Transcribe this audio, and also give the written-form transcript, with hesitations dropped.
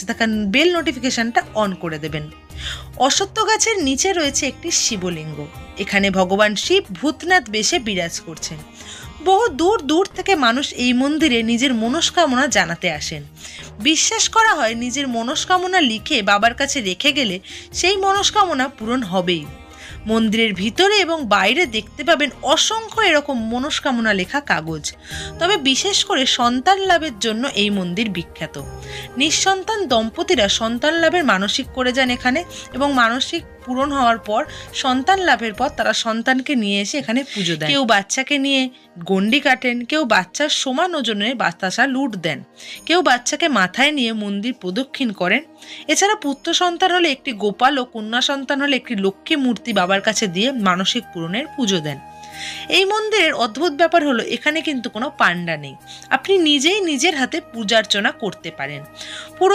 পাশে থাকা বেল নোটিফিকেশনটা অন করে দেবেন। অশ্বত্থ গাছের নিচে রয়েছে একটি শিবলিঙ্গ। এখানে ভগবান শিব ভূতনাথ বেশে বিরাজ করছেন। বহু দূর দূর থেকে মানুষ এই মন্দিরে নিজের মনস্কামনা জানাতে আসেন। বিশ্বাস করা হয় নিজের মনস্কামনা লিখে বাবার কাছে রেখে গেলে সেই মনস্কামনা পূরণ হবেই। মন্দিরের ভিতরে এবং বাইরে দেখতে পাবেন অসংখ্য এরকম মনস্কামনা লেখা কাগজ। তবে বিশেষ করে সন্তান লাভের জন্য এই মন্দির বিখ্যাত। নিঃসন্তান দম্পতিরা সন্তান লাভের মানসিক করে যান এখানে, এবং মানসিক পূরণ হওয়ার পর সন্তান লাভের পর তারা সন্তানকে নিয়ে এসে এখানে পুজো দেন। কেউ বাচ্চাকে নিয়ে গণ্ডি কাটেন, কেউ বাচ্চার সমান ওজনের বাতাসা লুট দেন, কেউ বাচ্চাকে মাথায় নিয়ে মন্দির প্রদক্ষিণ করেন। এছাড়া পুত্র সন্তান হলে একটি গোপাল ও কন্যা সন্তান হলে একটি লক্ষ্মী মূর্তি বাবার কাছে দিয়ে মানসিক পূরণের পুজো দেন। এই মন্দিরের অদ্ভুত ব্যাপার হলো এখানে কিন্তু কোনো পান্ডা নেই, আপনি নিজেই নিজের হাতে পূজার্চনা করতে পারেন। পুরো